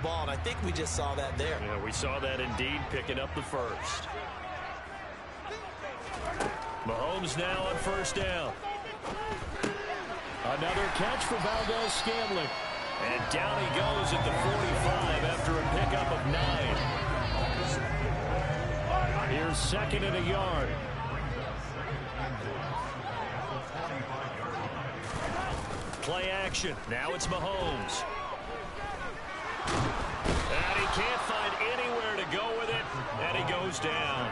ball, and I think we just saw that there. Yeah, we saw that indeed, picking up the first. Mahomes now on first down. Another catch for Valdez-Scantling. And down he goes at the 45 after a pickup of 9. Here's second and a yard. Play action. Now it's Mahomes. And he can't find anywhere to go with it. And he goes down.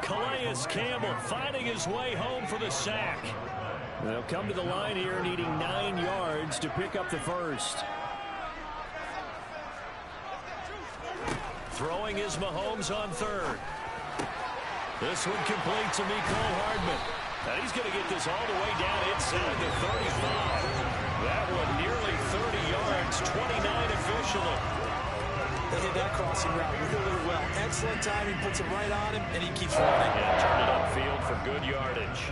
Calais Campbell finding his way home for the sack. They'll come to the line here needing 9 yards to pick up the first. Throwing is Mahomes on third. This one complete to Mecole Hardman. And he's going to get this all the way down inside the 35. That one nearly 30 yards, 29 officially. They hit that crossing route really well. Excellent timing, puts it right on him, and he keeps running. And turned it upfield for good yardage.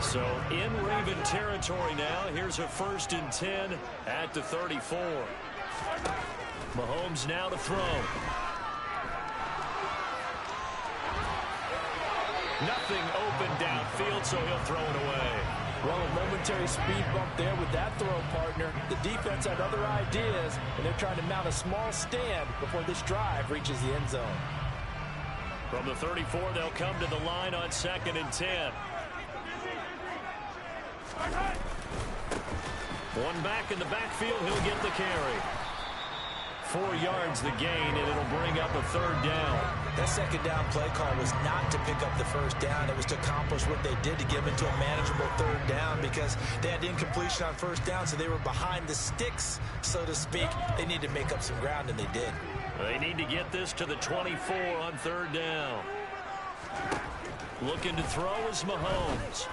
So in Raven territory now. Here's a 1st and 10 at the 34. Mahomes now to throw. Nothing open downfield, so he'll throw it away. Well, a momentary speed bump there with that throw, partner. The defense had other ideas, and they're trying to mount a small stand before this drive reaches the end zone. From the 34, they'll come to the line on 2nd and 10. One back in the backfield, he'll get the carry. 4 yards the gain, and it'll bring up a 3rd down. That 2nd down play call was not to pick up the 1st down. It was to accomplish what they did to get them into a manageable 3rd down because they had incompletion on 1st down, so they were behind the sticks, so to speak. They need to make up some ground, and they did. They need to get this to the 24 on 3rd down. Looking to throw is Mahomes.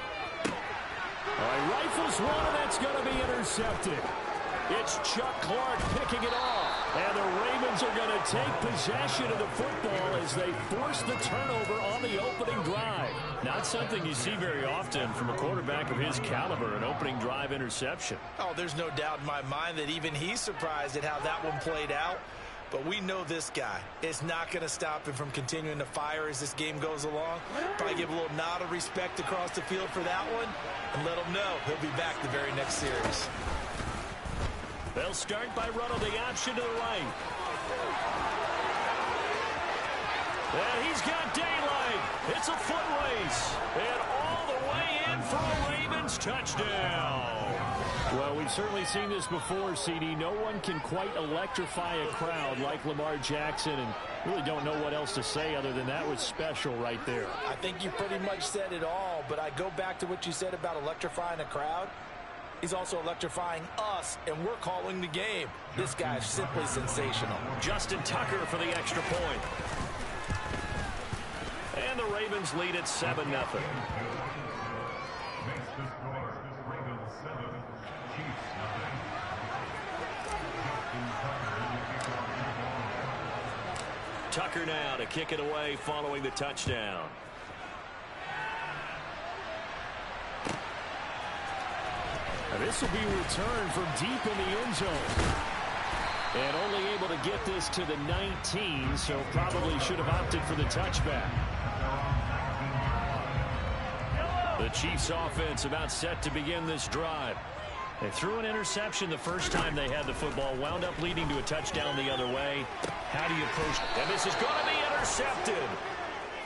Rifles one, and that's going to be intercepted. It's Chuck Clark picking it off. And the Ravens are going to take possession of the football as they force the turnover on the opening drive. Not something you see very often from a quarterback of his caliber, an opening drive interception. Oh, there's no doubt in my mind that even he's surprised at how that one played out. But we know this guy. It's not going to stop him from continuing to fire as this game goes along. Probably give a little nod of respect across the field for that one and let him know he'll be back the very next series. They'll start by running the option to the right. And he's got daylight. It's a foot race. And all the way in for a Ravens touchdown. Well, we've certainly seen this before, CD. No one can quite electrify a crowd like Lamar Jackson, and really don't know what else to say other than that was special right there. I think you pretty much said it all, but I go back to what you said about electrifying a crowd. He's also electrifying us, and we're calling the game. This guy's simply sensational. Justin Tucker for the extra point. And the Ravens lead at 7-0. Tucker now to kick it away following the touchdown. Now this will be returned from deep in the end zone. And only able to get this to the 19, so probably should have opted for the touchback. The Chiefs offense about set to begin this drive. They threw an interception the first time they had the football, wound up leading to a touchdown the other way. How do you approach? And this is going to be intercepted.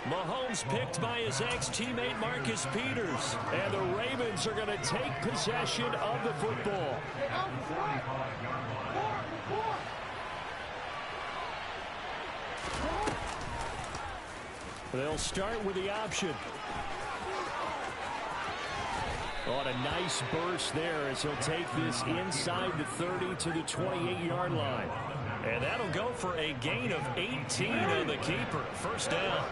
Mahomes picked by his ex-teammate Marcus Peters. And the Ravens are going to take possession of the football. They'll start with the option. On a nice burst there as he'll take this inside the 30 to the 28-yard line. And that'll go for a gain of 18 on the keeper. First down.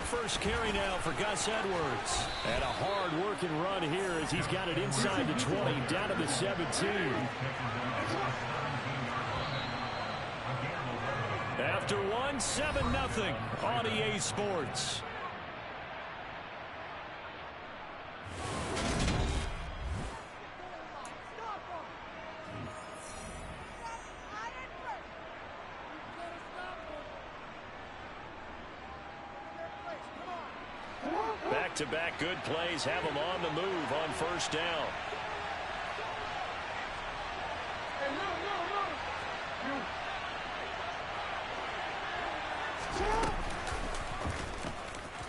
First carry now for Gus Edwards. And a hard-working run here as he's got it inside the 20, down to the 17. After one, 7-0 on EA Sports. Back-to-back good plays have them on the move on first down.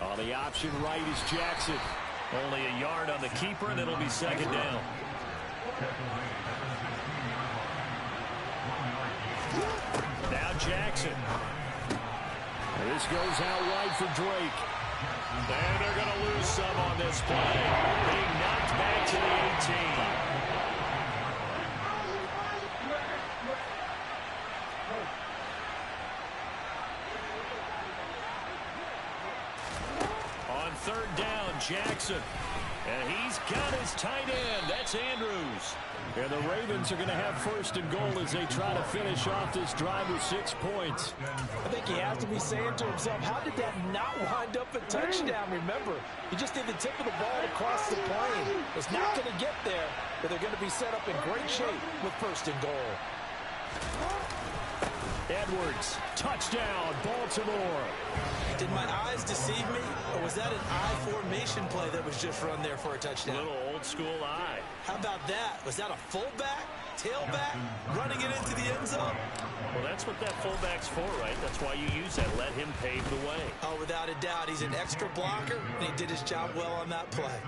On the option right is Jackson. Only a yard on the keeper, and it'll be second down. Now Jackson. This goes out wide for Drake. And they're going to lose some on this play. Being knocked back to the 18. On third down, Jackson. And he's got his tight end. That's Andrews. And the Ravens are going to have first and goal as they try to finish off this drive with 6 points. I think he has to be saying to himself, how did that not wind up a touchdown? Remember, you just need the tip of the ball to cross the plane. It's not going to get there, but they're going to be set up in great shape with first and goal. Edwards, touchdown, Baltimore. Did my eyes deceive me, or was that an I formation play that was just run there for a touchdown? A little old school eye. How about that? Was that a fullback, tailback, running it into the end zone? Well, that's what that fullback's for, right? That's why you use that. Let him pave the way. Oh, without a doubt, he's an extra blocker, and he did his job well on that play.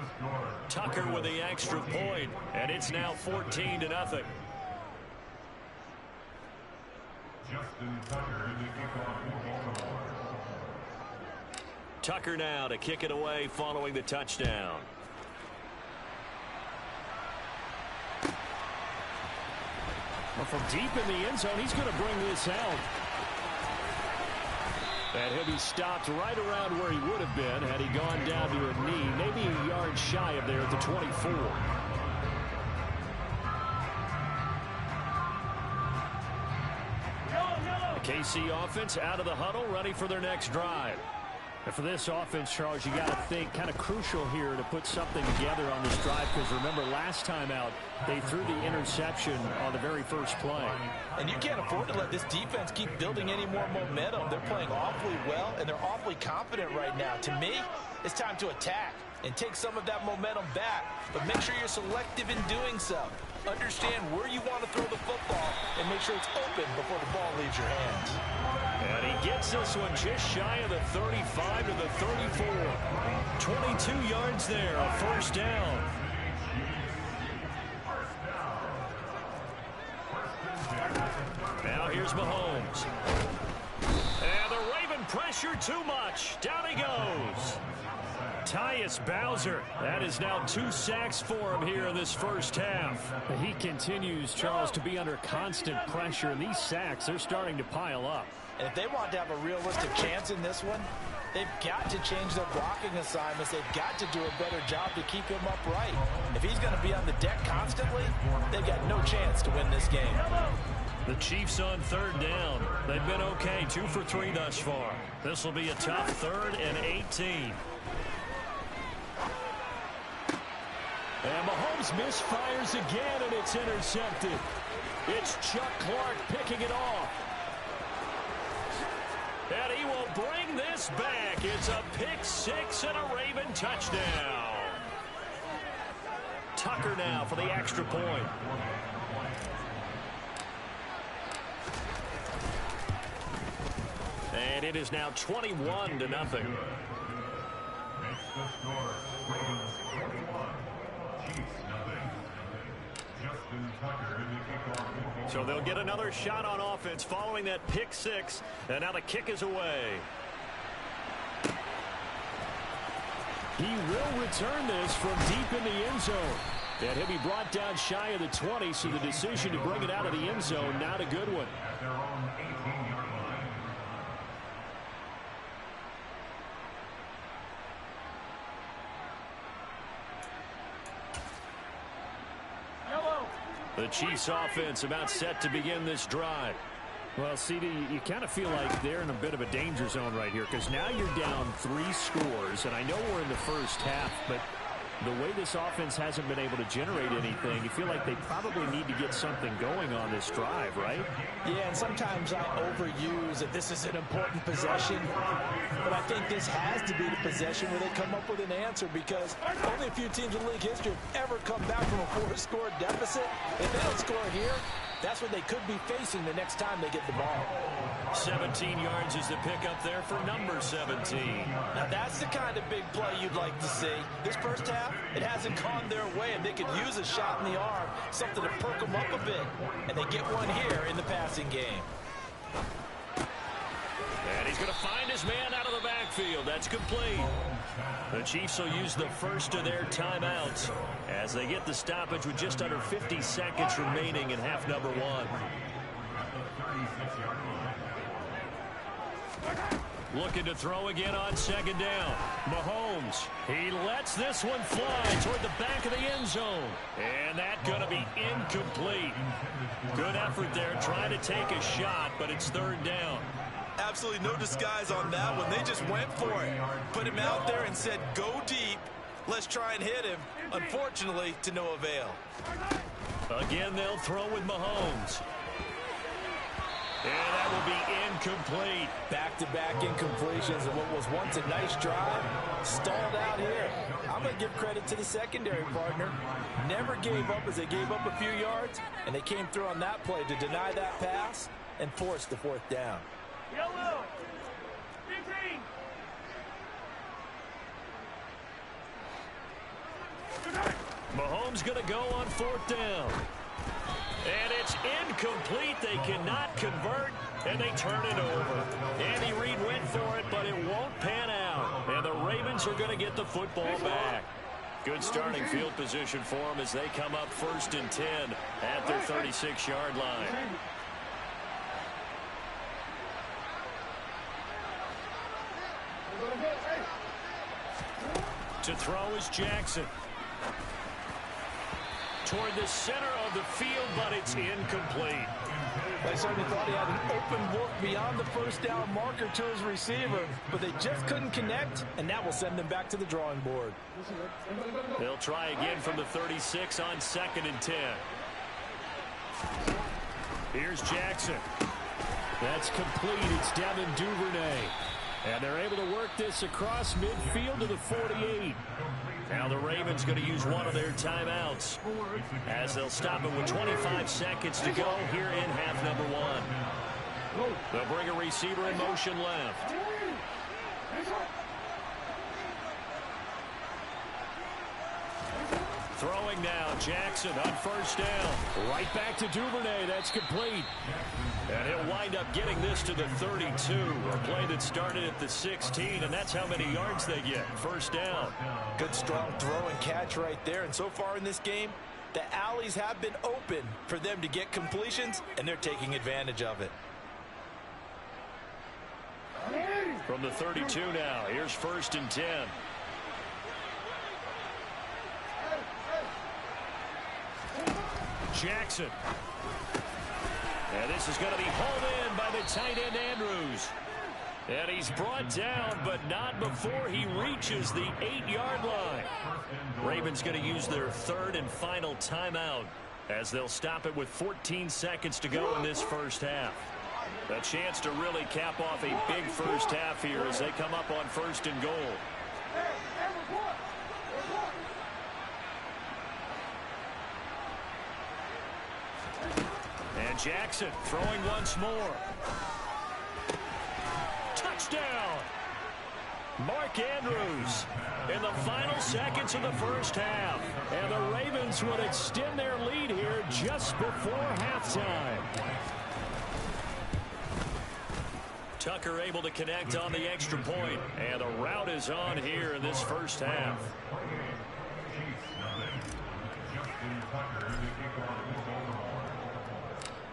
Tucker with the extra point, and it's now 14-0. Tucker now to kick it away following the touchdown. Well, from deep in the end zone, he's going to bring this out. And he'll be stopped right around where he would have been had he gone down to a knee, maybe a yard shy of there at the 24. KC offense out of the huddle, ready for their next drive. And for this offense, Charles, you got to think kind of crucial here to put something together on this drive, because remember last time out they threw the interception on the very first play. And you can't afford to let this defense keep building any more momentum. They're playing awfully well, and they're awfully confident right now. To me, it's time to attack and take some of that momentum back, but make sure you're selective in doing so. Understand where you want to throw the football and make sure it's open before the ball leaves your hands. And he gets this one just shy of the 35 to the 34. 22 yards there, a first down. Now here's Mahomes. And the Raven pressure too much. Down he goes. Tyus Bowser. That is now 2 sacks for him here in this first half. He continues, Charles, to be under constant pressure, and these sacks, they're starting to pile up. And if they want to have a realistic chance in this one, they've got to change their blocking assignments. They've got to do a better job to keep him upright. If he's going to be on the deck constantly, they've got no chance to win this game. The Chiefs on third down. They've been okay, 2 for 3 thus far. This will be a tough 3rd and 18. And Mahomes misfires again, and it's intercepted. It's Chuck Clark picking it off. And he will bring this back. It's a pick-6 and a Raven touchdown. Tucker now for the extra point. And it is now 21-0. So they'll get another shot on offense following that pick-6, and now the kick is away. He will return this from deep in the end zone. And he'll be brought down shy of the 20, so the decision to bring it out of the end zone, not a good one. The Chiefs offense about set to begin this drive. Well, CD, you kind of feel like they're in a bit of a danger zone right here, because now you're down 3 scores, and I know we're in the first half, but The way this offense hasn't been able to generate anything, you feel like they probably need to get something going on this drive, right? Yeah, and sometimes I overuse that this is an important possession, but I think this has to be the possession where they come up with an answer, because only a few teams in league history have ever come back from a 4-score deficit. If they don't score here, that's what they could be facing the next time they get the ball. 17 yards is the pickup there for number 17. Now that's the kind of big play you'd like to see. This first half, it hasn't gone their way, and they could use a shot in the arm, something to perk them up a bit. And they get one here in the passing game. And he's going to find his man out of the backfield. That's complete. The Chiefs will use the first of their timeouts as they get the stoppage with just under 50 seconds remaining in half number one. Looking to throw again on second down. Mahomes, he lets this one fly toward the back of the end zone. And that's going to be incomplete. Good effort there trying to take a shot, but it's third down. Absolutely no disguise on that one. They just went for it. Put him out there and said, go deep. Let's try and hit him. Unfortunately, to no avail. Again, they'll throw with Mahomes. And that will be incomplete. Back-to-back incompletions, and what was once a nice drive stalled out here. I'm going to give credit to the secondary partner. Never gave up as they gave up a few yards, and they came through on that play to deny that pass and force the fourth down. Yellow. 15. Mahomes going to go on fourth down. And it's incomplete. They cannot convert, and they turn it over. Andy Reid went for it, but it won't pan out. And the Ravens are going to get the football back. Good starting field position for them as they come up 1st and 10 at their 36-yard line. To throw is Jackson. Toward the center of the field, but it's incomplete. They certainly thought he had an open look beyond the first down marker to his receiver, but they just couldn't connect, and that will send them back to the drawing board. They'll try again from the 36 on 2nd and 10. Here's Jackson. That's complete. It's Devin Duvernay. And they're able to work this across midfield to the 48. Now the Ravens going to use one of their timeouts as they'll stop it with 25 seconds to go here in half number one. They'll bring a receiver in motion left. Throwing now, Jackson on first down. Right back to Duvernay. That's complete. And he'll wind up getting this to the 32. A play that started at the 16, and that's how many yards they get. First down. Good strong throw and catch right there. And so far in this game, the alleys have been open for them to get completions, and they're taking advantage of it. From the 32 now, here's 1st and 10. Jackson. And this is going to be hauled in by the tight end Andrews. And he's brought down, but not before he reaches the 8-yard line. Ravens going to use their 3rd and final timeout as they'll stop it with 14 seconds to go in this first half. A chance to really cap off a big first half here as they come up on 1st and goal. And Jackson throwing once more. Touchdown! Mark Andrews in the final seconds of the first half. And the Ravens would extend their lead here just before halftime. Tucker able to connect on the extra point. And the route is on here in this first half.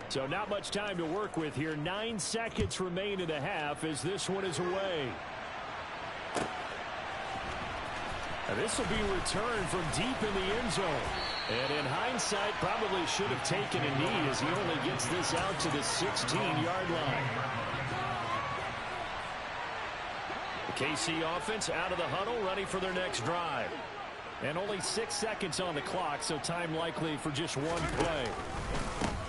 So not much time to work with here. 9 seconds remain in the half as this one is away. And this will be returned from deep in the end zone. And in hindsight, probably should have taken a knee as he only gets this out to the 16-yard line. The KC offense out of the huddle, ready for their next drive. And only 6 seconds on the clock, so time likely for just one play.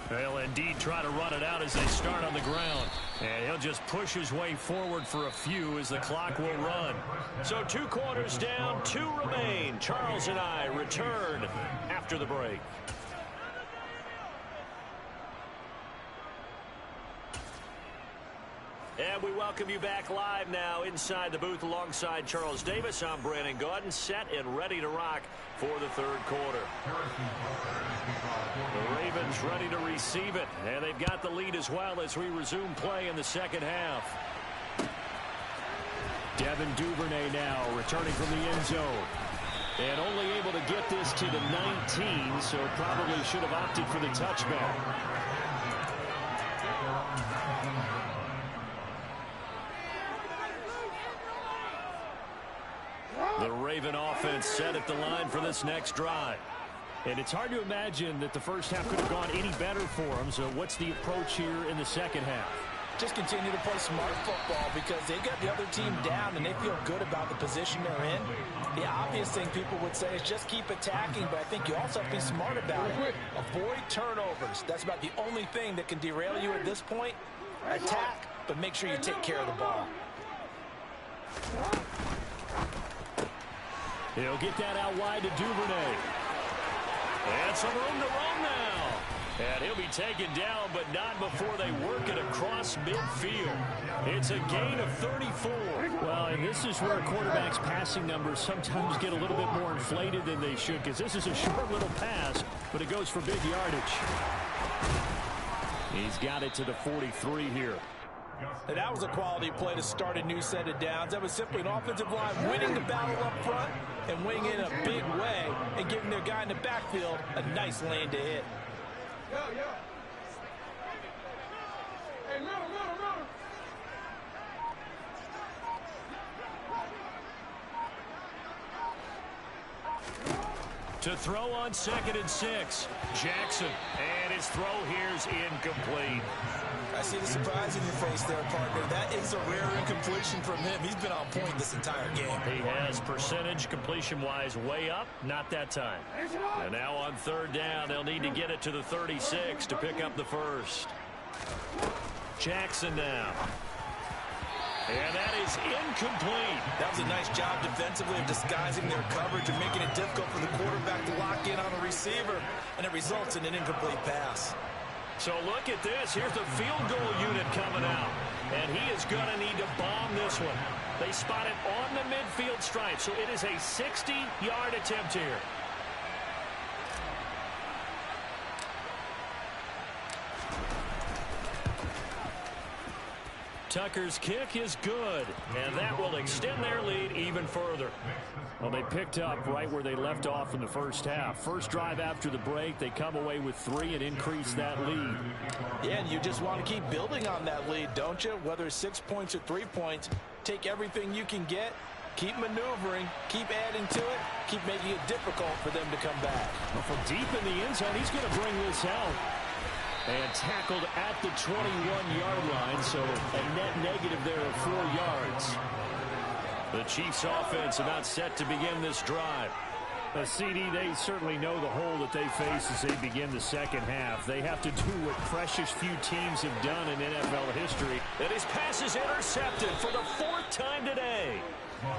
They'll indeed try to run it out as they start on the ground. And he'll just push his way forward for a few as the clock will run. So 2 quarters down, 2 remain. Charles and I return after the break. And we welcome you back live now inside the booth alongside Charles Davis. I'm Brandon Gaudin, set and ready to rock for the 3rd quarter. The Ravens ready to receive it, and they've got the lead as well as we resume play in the 2nd half. Devin Duvernay now returning from the end zone. And only able to get this to the 19, so probably should have opted for the touchback. The Raven offense set at the line for this next drive. And it's hard to imagine that the first half could have gone any better for them. So what's the approach here in the 2nd half? Just continue to play smart football because they got the other team down and they feel good about the position they're in. The obvious thing people would say is just keep attacking, but I think you also have to be smart about it. Avoid turnovers. That's about the only thing that can derail you at this point. Attack, but make sure you take care of the ball. He'll get that out wide to Duvernay. And some room to roam now. And he'll be taken down, but not before they work it across midfield. It's a gain of 34. Well, and this is where a quarterback's passing numbers sometimes get a little bit more inflated than they should, because this is a short little pass, but it goes for big yardage. He's got it to the 43 here. And that was a quality play to start a new set of downs. That was simply an offensive line winning the battle up front and winning in a big way and giving their guy in the backfield a nice lane to hit. To throw on 2nd and 6. Jackson. And his throw here's incomplete. I see the surprise in your face there, partner. That is a rare incompletion from him. He's been on point this entire game. He has percentage completion-wise way up. Not that time. And now on 3rd down, they'll need to get it to the 36 to pick up the first. Jackson now. And that is incomplete. That was a nice job defensively of disguising their coverage and making it difficult for the quarterback to lock in on a receiver, and it results in an incomplete pass. So look at this. Here's the field goal unit coming out, and he is going to need to bomb this one. They spot it on the midfield stripe, so it is a 60-yard attempt here. Tucker's kick is good, and that will extend their lead even further. Well, they picked up right where they left off in the first half. First drive after the break, they come away with 3 and increase that lead. Yeah, and you just want to keep building on that lead, don't you? Whether it's 6 points or 3 points, take everything you can get, keep maneuvering, keep adding to it, keep making it difficult for them to come back. Well, from deep in the end zone, he's going to bring this out. And tackled at the 21-yard line, so a net negative there of 4 yards. The Chiefs offense about set to begin this drive. CD, they certainly know the hole that they face as they begin the 2nd half. They have to do what precious few teams have done in NFL history. And his pass is intercepted for the 4th time today.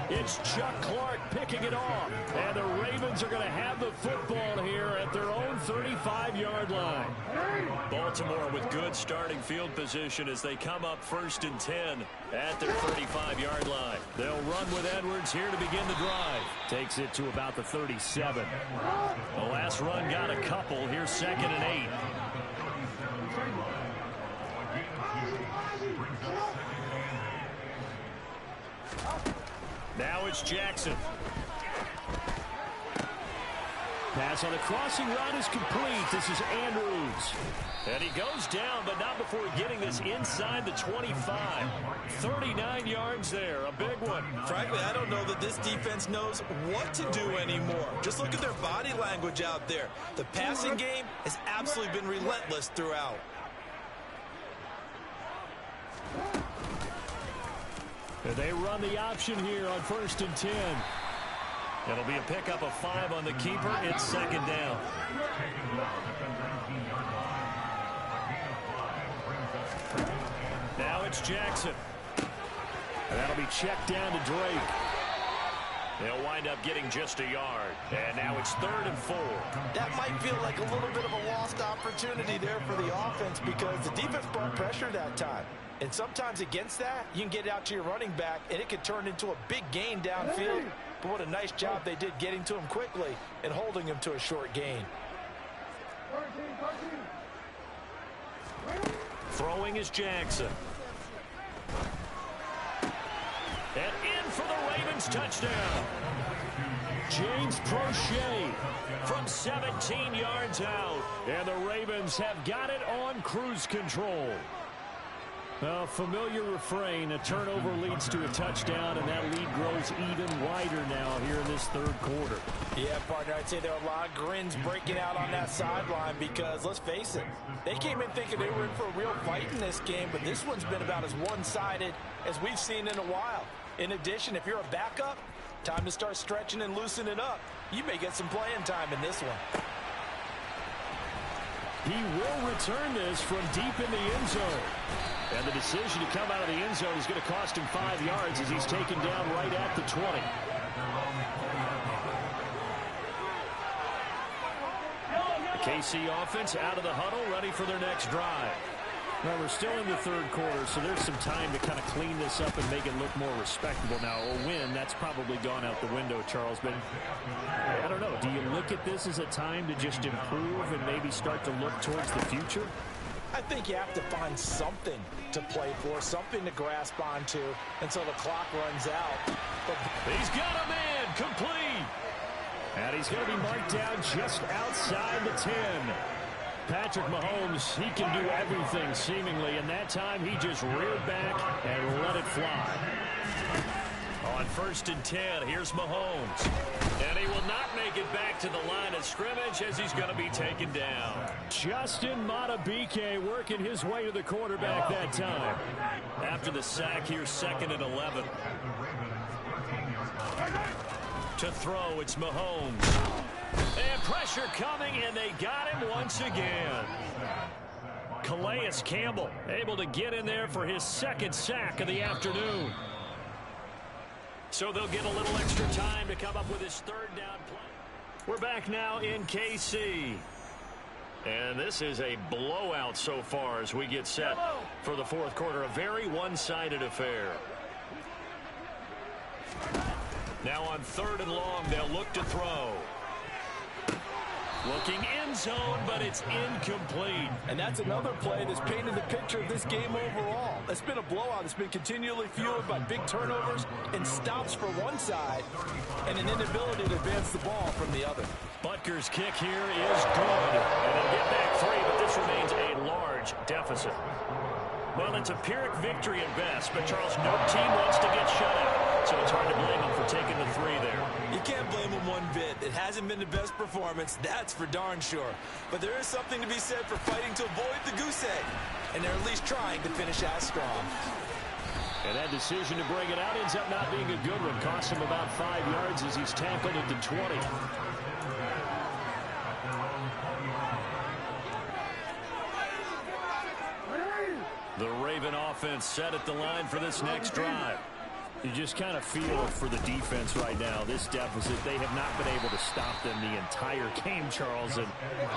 It's Chuck Clark picking it off. And the Ravens are going to have the football here at their own 35-yard line. Baltimore with good starting field position as they come up 1st and 10 at their 35-yard line. They'll run with Edwards here to begin the drive. Takes it to about the 37. The last run got a couple. Here's 2nd and 8. Now it's Jackson. Pass on the crossing route is complete. This is Andrews. And he goes down, but not before getting this inside the 25. 39 yards there, a big one. Frankly, I don't know that this defense knows what to do anymore. Just look at their body language out there. The passing game has absolutely been relentless throughout. And they run the option here on 1st and 10. It'll be a pickup of 5 on the keeper. It's second down. Now it's Jackson. And that'll be checked down to Drake. They'll wind up getting just a yard. And now it's 3rd and 4. That might feel like a little bit of a lost opportunity there for the offense because the defense brought pressure that time. And sometimes against that, you can get out to your running back, and it could turn into a big gain downfield. But what a nice job they did getting to him quickly and holding him to a short gain. Throwing is Jackson. And in for the Ravens touchdown. James Prochet from 17 yards out. And the Ravens have got it on cruise control. A familiar refrain, a turnover leads to a touchdown, and that lead grows even wider now here in this 3rd quarter. Yeah, partner, I'd say there are a lot of grins breaking out on that sideline because, let's face it, they came in thinking they were in for a real fight in this game, but this one's been about as one-sided as we've seen in a while. In addition, if you're a backup, time to start stretching and loosening up. You may get some playing time in this one. He will return this from deep in the end zone. And the decision to come out of the end zone is going to cost him 5 yards as he's taken down right at the 20. The KC offense out of the huddle, ready for their next drive. Well, we're still in the 3rd quarter, so there's some time to kind of clean this up and make it look more respectable. Now, a win, that's probably gone out the window, Charles. But I don't know. Do you look at this as a time to just improve and maybe start to look towards the future? I think you have to find something to play for, something to grasp onto until the clock runs out. But he's got a man complete. And he's going to be marked down just outside the 10. Patrick Mahomes, he can do everything seemingly, and that time he just reared back and let it fly. On 1st and 10, here's Mahomes. And he will not make it back to the line of scrimmage as he's going to be taken down. Justin Matabike working his way to the quarterback that time. After the sack, here's 2nd and 11. To throw, it's Mahomes. And pressure coming, and they got him once again. Calais Campbell able to get in there for his 2nd sack of the afternoon. So they'll get a little extra time to come up with his 3rd down play. We're back now in KC. And this is a blowout so far as we get set for the 4th quarter. A very one-sided affair. Now on 3rd and long, they'll look to throw. Looking end zone, but it's incomplete. And that's another play that's painted the picture of this game overall. It's been a blowout. It's been continually fueled by big turnovers and stops for one side and an inability to advance the ball from the other. Butker's kick here is good. And they'll get back 3, but this remains a large deficit. Well, it's a Pyrrhic victory at best, but Charles, no team wants to get shut out, so it's hard to blame them for taking the 3 there. You can't blame them one bit. It hasn't been the best performance, that's for darn sure. But there is something to be said for fighting to avoid the goose egg, and they're at least trying to finish out strong. And that decision to bring it out ends up not being a good one. Costs him about 5 yards as he's tackled at the 20. The Raven offense set at the line for this next drive. You just kind of feel for the defense right now. This deficit, they have not been able to stop them the entire game, Charles. And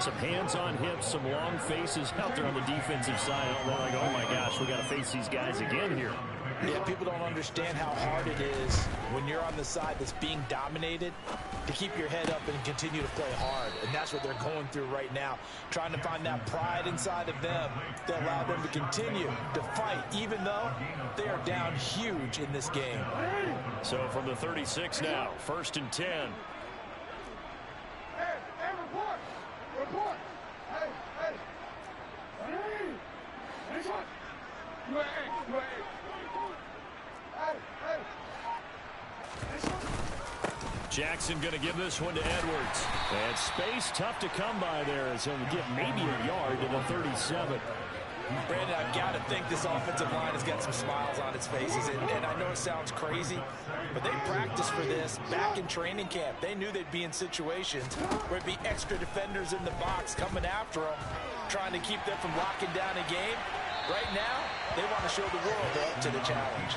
some hands on hips, some long faces out there on the defensive side. They're like, oh my gosh, we got to face these guys again here. Yeah, people don't understand how hard it is when you're on the side that's being dominated to keep your head up and continue to play hard. And that's what they're going through right now, trying to find that pride inside of them that allow them to continue to fight, even though they are down huge in this game. So from the 36 now, 1st and 10. Hey, report! Report! Hey! Next one! You Jackson going to give this one to Edwards. And space tough to come by there as he'll get maybe a yard to the 37. Brandon, I've got to think this offensive line has got some smiles on its faces. And I know it sounds crazy, but they practiced for this back in training camp. They knew they'd be in situations where it'd be extra defenders in the box coming after them, trying to keep them from locking down a game. Right now, they want to show the world they're up to the challenge.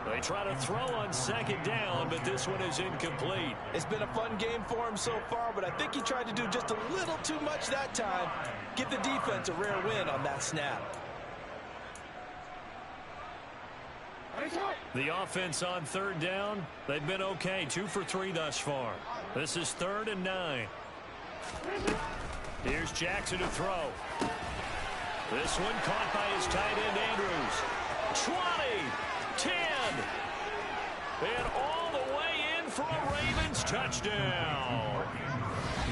They try to throw on second down, but this one is incomplete. It's been a fun game for him so far, but I think he tried to do just a little too much that time. Give the defense a rare win on that snap. The offense on third down, they've been okay. 2 for 3 thus far. This is 3rd and 9. Here's Jackson to throw. This one caught by his tight end, Andrews. 20, 10, and all the way in for a Ravens touchdown.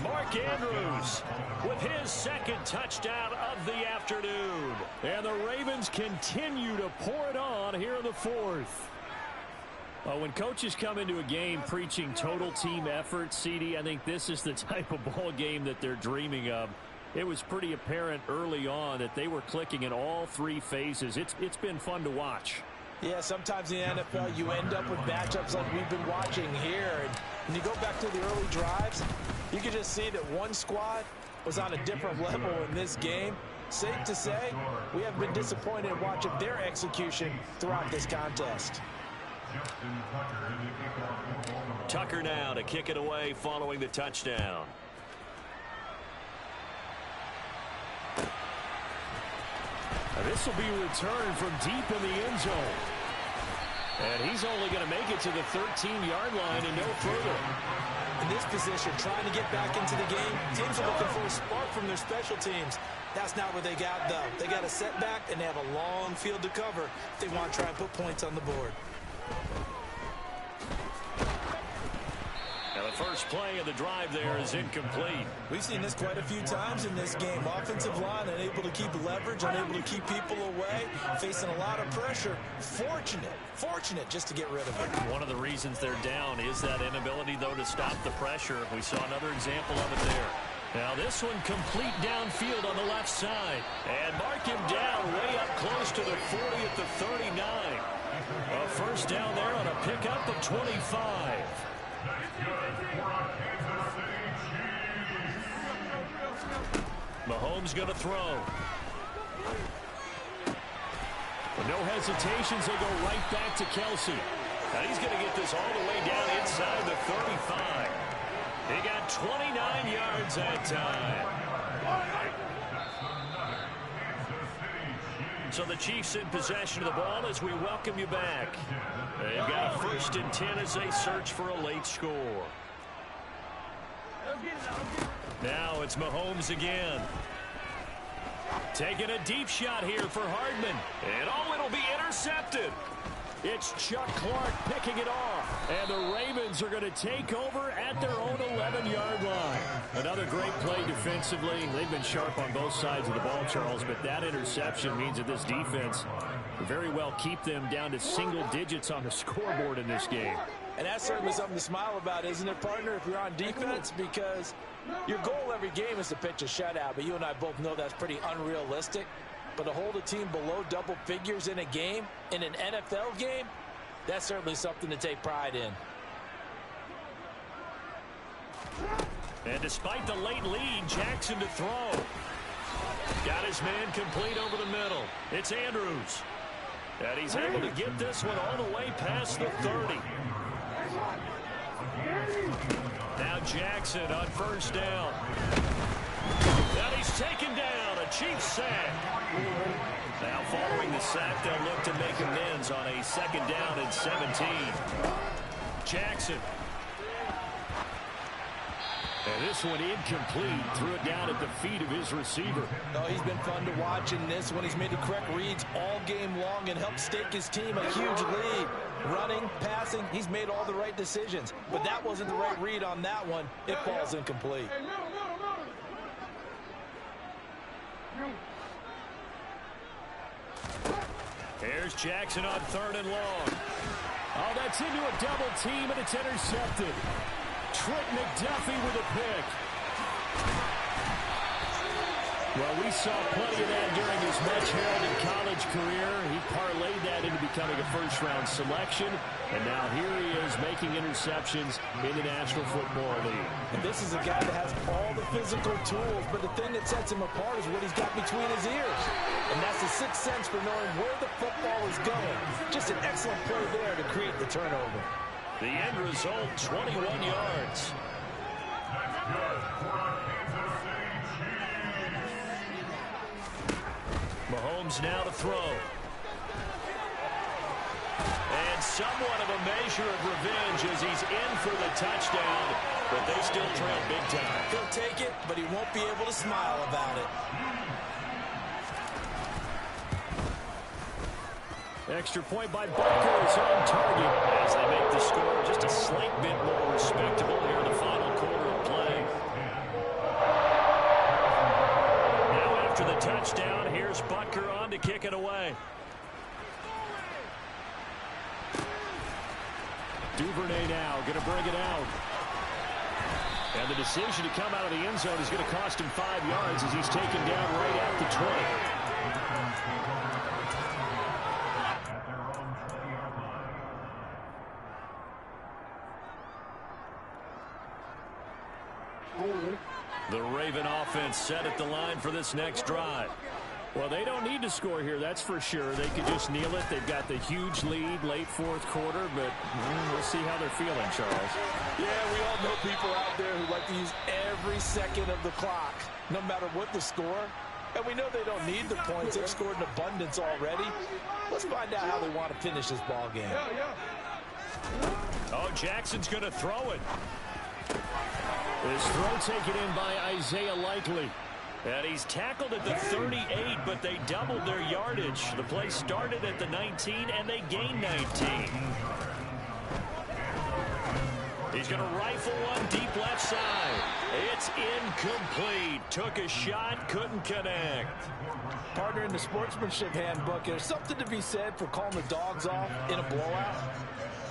Mark Andrews with his second touchdown of the afternoon. And the Ravens continue to pour it on here in the 4th. When coaches come into a game preaching total team effort, CD, I think this is the type of ball game that they're dreaming of. It was pretty apparent early on that they were clicking in all 3 phases. It's been fun to watch. Yeah, sometimes in the NFL you end up with matchups like we've been watching here. And when you go back to the early drives, you can just see that one squad was on a different level in this game. Safe to say, we have been disappointed in watching their execution throughout this contest. Tucker now to kick it away following the touchdown. This will be returned from deep in the end zone. And he's only going to make it to the 13-yard line and no further. In this position, trying to get back into the game, teams are looking for a spark from their special teams. That's not what they got, though. They got a setback, and they have a long field to cover if they want to try and put points on the board. Now the first play of the drive there is incomplete. We've seen this quite a few times in this game. Offensive line unable to keep leverage, unable to keep people away, facing a lot of pressure. Fortunate just to get rid of it. One of the reasons they're down is that inability, though, to stop the pressure. We saw another example of it there. Now this one complete downfield on the left side. And mark him down way up close to the 40 at the 39. A first down there on a pickup of 25. Mahomes going to throw. No hesitations. They go right back to Kelsey. Now he's going to get this all the way down inside the 35. He got 29 yards that time. So the Chiefs in possession of the ball as we welcome you back. They've got a 1st and 10 as they search for a late score. Now it's Mahomes again. Taking a deep shot here for Hardman. And it'll be intercepted. It's Chuck Clark picking it off. And the Ravens are going to take over at their own 11-yard line. Another great play defensively. They've been sharp on both sides of the ball, Charles, but that interception means that this defense will very well keep them down to single digits on the scoreboard in this game. And that's certainly something to smile about, isn't it, partner, if you're on defense? Because your goal every game is to pitch a shutout, but you and I both know that's pretty unrealistic. But to hold a team below double figures in a game, in an NFL game, that's certainly something to take pride in. And despite the late lead, Jackson to throw. Got his man complete over the middle. It's Andrews. And he's able to get this one all the way past the 30. Now Jackson on first down. And he's taken down. A Chiefs sack. Now following the sack, they'll look to make amends on a 2nd down and 17. Jackson. And this one incomplete. Threw it down at the feet of his receiver. Oh, he's been fun to watch in this one. He's made the correct reads all game long and helped stake his team a huge lead. Running, passing, he's made all the right decisions. But that wasn't the right read on that one. It falls incomplete. Here's Jackson on 3rd and long. Oh, that's into a double team, and it's intercepted. Trent McDuffie with a pick. Well, we saw plenty of that during his much-heralded college career. He parlayed that into becoming a first-round selection, and now here he is making interceptions in the National Football League. And this is a guy that has all the physical tools, but the thing that sets him apart is what he's got between his ears. And that's the sixth sense for knowing where the football is going. Just an excellent play there to create the turnover. The end result, 21 yards. Mahomes now to throw. And somewhat of a measure of revenge as he's in for the touchdown, but they still trail big time. He'll take it, but he won't be able to smile about it. Extra point by Butker is on target As they make the score just a slight bit more respectable here in the final quarter of play. Now after the touchdown, here's Butker on to kick it away. Duvernay now going to bring it out. And the decision to come out of the end zone is going to cost him 5 yards as he's taken down right at the 20. The Raven offense set at the line for this next drive. Well, they don't need to score here, that's for sure. They could just kneel it. They've got the huge lead late fourth quarter, but we'll see how they're feeling, Charles. Yeah, we all know people out there who like to use every second of the clock, no matter what the score. And we know they don't need the points. They've scored in abundance already. Let's find out how they want to finish this ball game. Oh, Jackson's going to throw it. This throw taken in by Isaiah Likely. And he's tackled at the 38, but they doubled their yardage. The play started at the 19, and they gained 19. He's going to rifle one deep left side. It's incomplete. Took a shot, couldn't connect. Partner, in the sportsmanship handbook, there's something to be said for calling the dogs off in a blowout.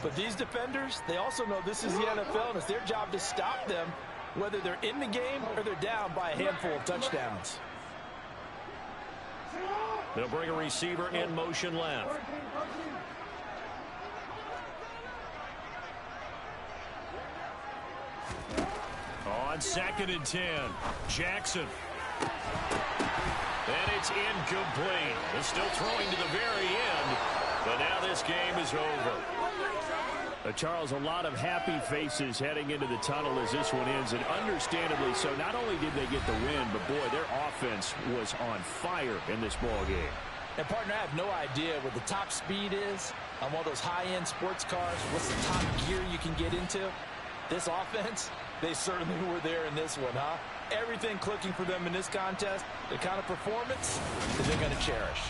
But these defenders, they also know this is the NFL, and it's their job to stop them, whether they're in the game or they're down by a handful of touchdowns. They'll bring a receiver in motion left. On 2nd and 10, Jackson. And it's incomplete. They're still throwing to the very end, but now this game is over. Charles, a lot of happy faces heading into the tunnel as this one ends, and understandably so. Not only did they get the win, but boy, their offense was on fire in this ball game. And partner, I have no idea what the top speed is on one of those high-end sports cars. What's the top gear you can get into? This offense, they certainly were there in this one, huh? Everything clicking for them in this contest, the kind of performance that they're going to cherish.